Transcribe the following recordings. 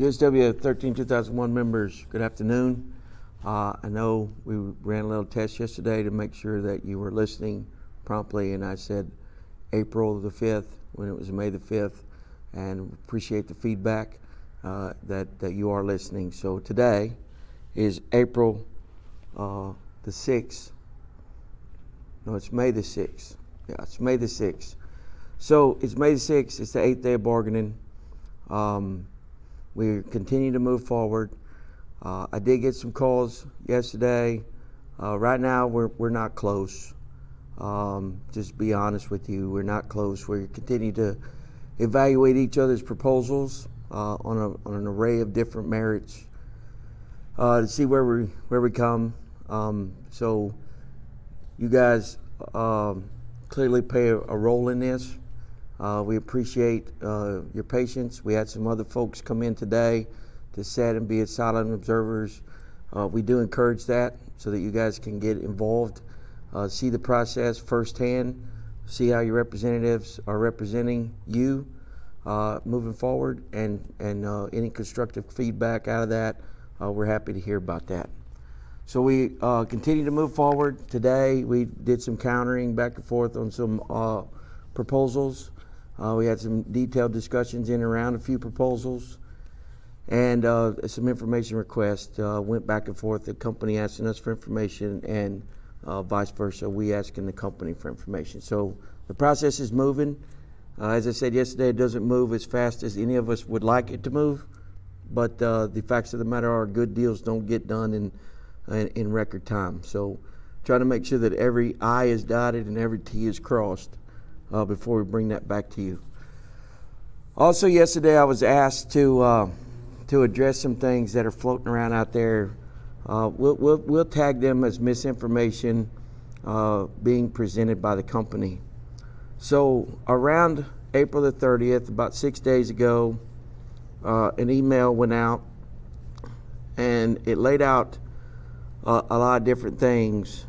USW 13 2001 members, good afternoon. I know we ran a little test yesterday to make sure that you were listening promptly, and I said April the 5th when it was May the 5th, and appreciate the feedback that you are listening. So today is April the 6th. No, it's May the 6th. Yeah, it's May the 6th. So it's May the 6th. It's the 8th day of bargaining. We continue to move forward. I did get some calls yesterday. Right now, we're not close. Just be honest with you, we're not close. We continue to evaluate each other's proposals on an array of different merits to see where we come. So you guys clearly play a role in this. We appreciate your patience. We had some other folks come in today to sit and be silent observers. We do encourage that so that you guys can get involved, see the process firsthand, see how your representatives are representing you moving forward, and any constructive feedback out of that, we're happy to hear about that. So we continue to move forward. Today we did some countering back and forth on some proposals. We had some detailed discussions in and around a few proposals, and some information requests went back and forth. The company asking us for information, and vice versa, we asking the company for information. So the process is moving. As I said yesterday, it doesn't move as fast as any of us would like it to move, but the facts of the matter are good deals don't get done in record time. So trying to make sure that every I is dotted and every T is crossed before we bring that back to you. Also yesterday I was asked to address some things that are floating around out there. We'll tag them as misinformation being presented by the company. So around April the 30th, about 6 days ago, an email went out and it laid out a lot of different things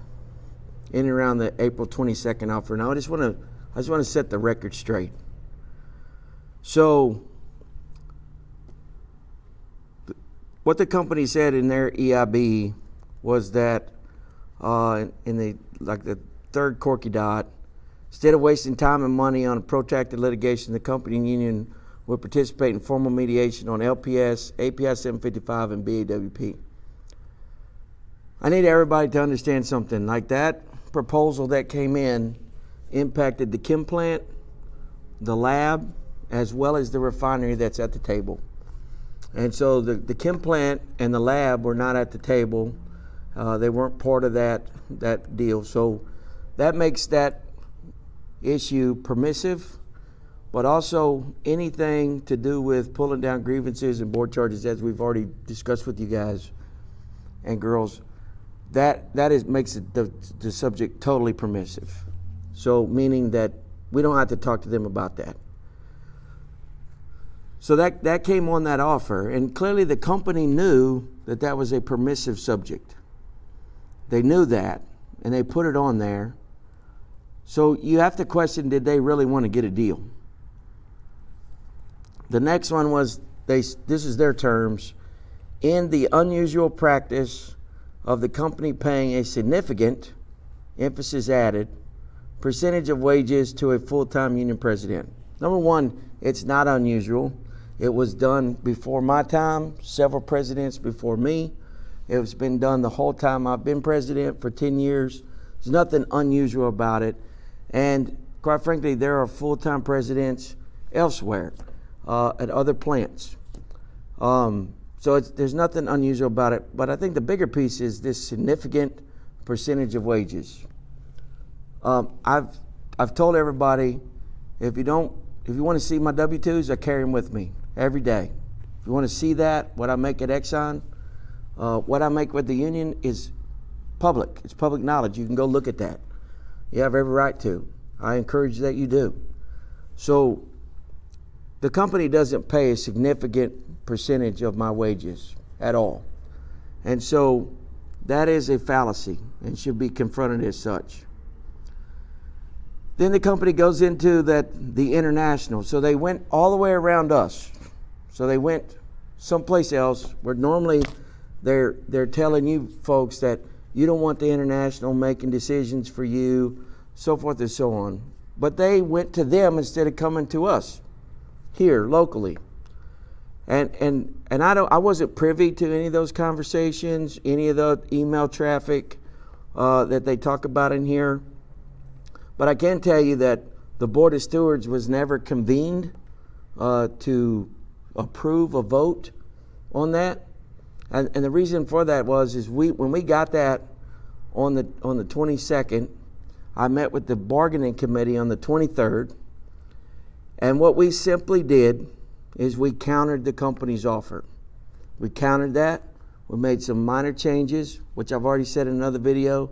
in and around the April 22nd offer. Now I just want to set the record straight. So what the company said in their EIB was that in the third corky dot, instead of wasting time and money on protracted litigation, the company and union will participate in formal mediation on LPS, API 755, and BAWP. I need everybody to understand something. Like that proposal that came in impacted the chem plant, the lab, as well as the refinery that's at the table. And so the chem plant and the lab were not at the table. They weren't part of that deal. So that makes that issue permissive, but also anything to do with pulling down grievances and board charges, as we've already discussed with you guys and girls, makes the subject totally permissive. So meaning that we don't have to talk to them about that. So that came on that offer, and clearly the company knew that was a permissive subject. They knew that, and they put it on there. So you have to question, did they really want to get a deal? The next one was, this is their terms, in the unusual practice of the company paying a significant, emphasis added, percentage of wages to a full-time union president. Number one, it's not unusual. It was done before my time, several presidents before me. It's been done the whole time I've been president for 10 years. There's nothing unusual about it. And quite frankly, there are full-time presidents elsewhere at other plants. So there's nothing unusual about it. But I think the bigger piece is this significant percentage of wages. I've told everybody, if you want to see my W-2s, I carry them with me every day. If you want to see that, what I make at Exxon, what I make with the union is public. It's public knowledge. You can go look at that. You have every right to. I encourage that you do. So the company doesn't pay a significant percentage of my wages at all. And so that is a fallacy and should be confronted as such. Then the company goes into the international. So they went all the way around us. So they went someplace else where normally they're telling you folks that you don't want the international making decisions for you, so forth and so on. But they went to them instead of coming to us here locally. And I wasn't privy to any of those conversations, any of the email traffic that they talk about in here. But I can tell you that the Board of Stewards was never convened to approve a vote on that. And the reason for that is when we got that on the 22nd, I met with the bargaining committee on the 23rd. And what we simply did is we countered the company's offer. We countered that. We made some minor changes, which I've already said in another video,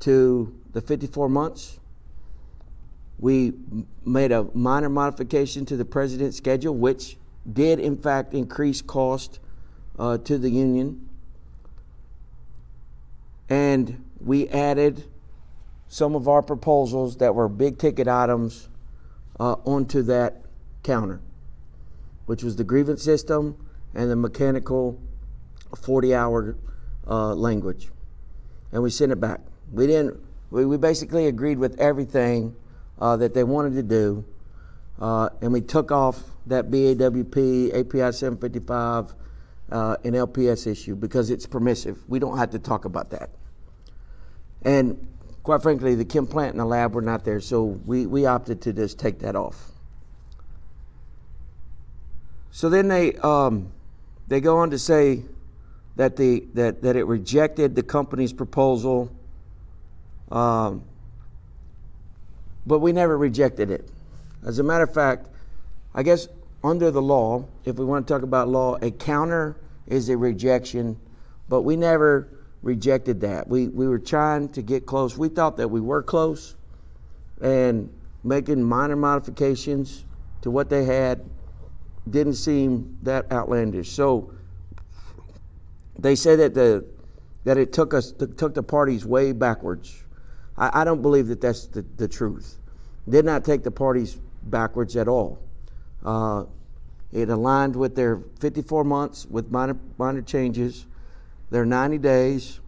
to the 54 months. We made a minor modification to the president's schedule, which did in fact increase cost to the union. And we added some of our proposals that were big ticket items onto that counter, which was the grievance system and the mechanical 40-hour language. And we sent it back. We basically agreed with everything that they wanted to do. And we took off that BAWP, API 755, and LPS issue because it's permissive. We don't have to talk about that. And quite frankly, the chem plant and the lab were not there, so we opted to just take that off. So then they go on to say that that it rejected the company's proposal, but we never rejected it. As a matter of fact, I guess under the law, if we want to talk about law, a counter is a rejection, but we never rejected that. We were trying to get close. We thought that we were close, and making minor modifications to what they had didn't seem that outlandish. So they say that it took the parties way backwards. I don't believe that that's the truth. Did not take the parties backwards at all. It aligned with their 54 months with minor changes. Their 90 days.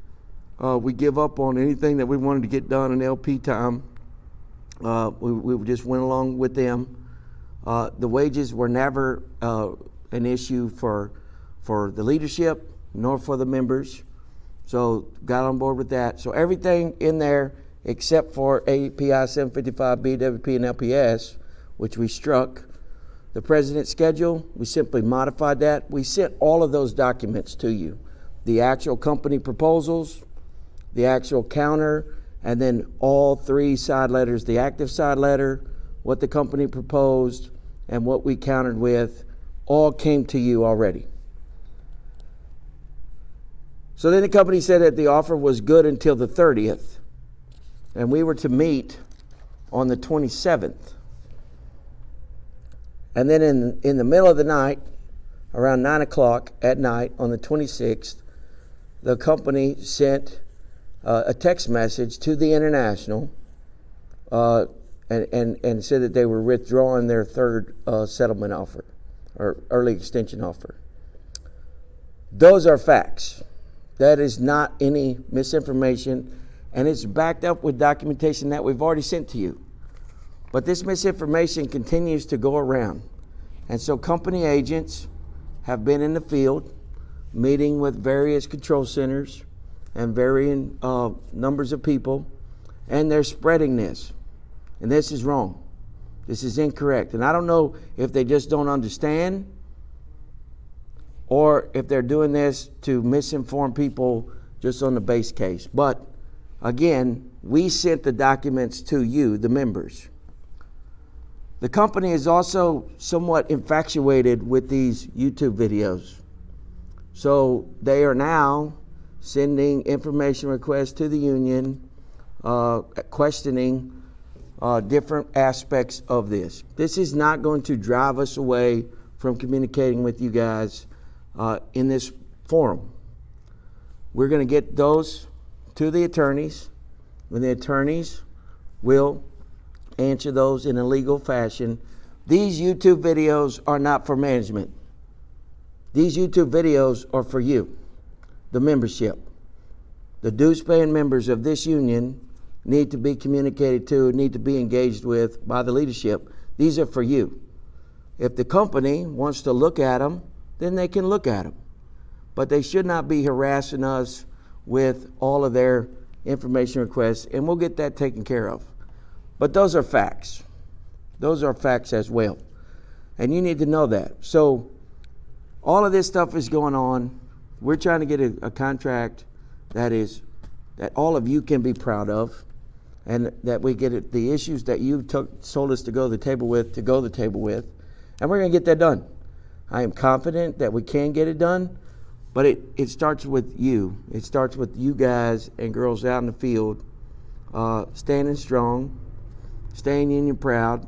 We give up on anything that we wanted to get done in LP time. We just went along with them. The wages were never an issue for the leadership nor for the members. So got on board with that. So everything in there except for API 755, BWP, and LPS, which we struck. The president's schedule, we simply modified that. We sent all of those documents to you. The actual company proposals, the actual counter, and then all three side letters, the active side letter, what the company proposed, and what we countered with, all came to you already. So then the company said that the offer was good until the 30th, and we were to meet on the 27th. And then in the middle of the night, around 9 o'clock at night on the 26th, the company sent a text message to the International and said that they were withdrawing their third settlement offer or early extension offer. Those are facts. That is not any misinformation, and it's backed up with documentation that we've already sent to you. But this misinformation continues to go around. And so company agents have been in the field meeting with various control centers and varying numbers of people, and they're spreading this. And this is wrong. This is incorrect. And I don't know if they just don't understand or if they're doing this to misinform people just on the base case. But again, we sent the documents to you, the members. The company is also somewhat infatuated with these YouTube videos. So they are now sending information requests to the union, questioning different aspects of this. This is not going to drive us away from communicating with you guys in this forum. We're going to get those to the attorneys, and the attorneys will answer those in a legal fashion. These YouTube videos are not for management. These YouTube videos are for you, the membership. The dues-paying members of this union need to be communicated to, need to be engaged with by the leadership. These are for you. If the company wants to look at them, then they can look at them. But they should not be harassing us with all of their information requests, and we'll get that taken care of. But those are facts. Those are facts as well. And you need to know that. So all of this stuff is going on. We're trying to get a contract that all of you can be proud of, and that we get the issues that you told us to go to the table with, and we're going to get that done. I am confident that we can get it done, but it starts with you. It starts with you guys and girls out in the field, standing strong, staying union proud,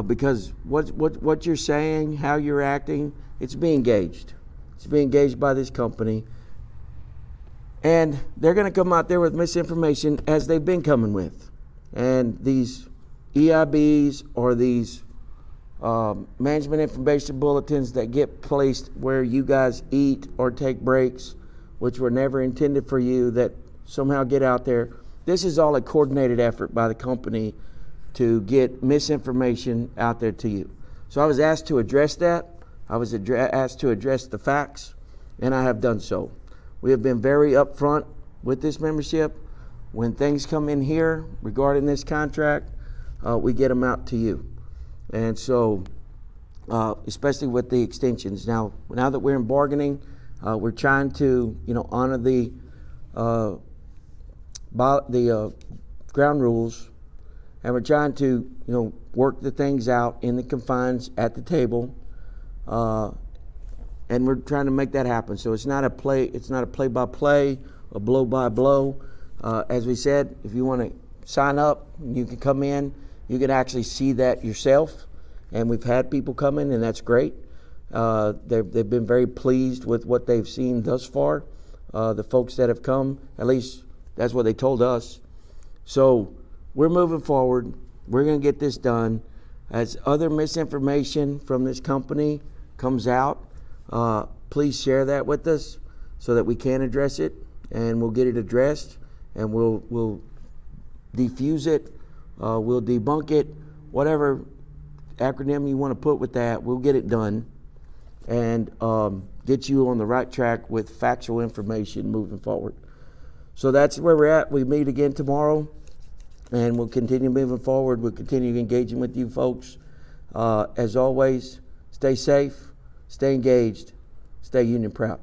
because what you're saying, how you're acting, it's being engaged. It's being engaged by this company. And they're going to come out there with misinformation as they've been coming with. And these EIBs or these management information bulletins that get placed where you guys eat or take breaks, which were never intended for you, that somehow get out there. This is all a coordinated effort by the company to get misinformation out there to you. So I was asked to address that. I was asked to address the facts, and I have done so. We have been very upfront with this membership. When things come in here regarding this contract, we get them out to you. And so, especially with the extensions. Now that we're in bargaining, we're trying to, honor the ground rules, and we're trying to, work the things out in the confines at the table. And we're trying to make that happen. So it's not a play-by-play, a blow-by-blow. As we said, if you want to sign up, you can come in. You can actually see that yourself. And we've had people come in, and that's great. They've been very pleased with what they've seen thus far. The folks that have come, at least that's what they told us. So we're moving forward. We're going to get this done. As other misinformation from this company comes out, please share that with us so that we can address it, and we'll get it addressed, and we'll defuse it, we'll debunk it, whatever acronym you want to put with that, we'll get it done and get you on the right track with factual information moving forward. So that's where we're at. We meet again tomorrow, and we'll continue moving forward. We'll continue engaging with you folks. As always, stay safe, stay engaged, stay union proud.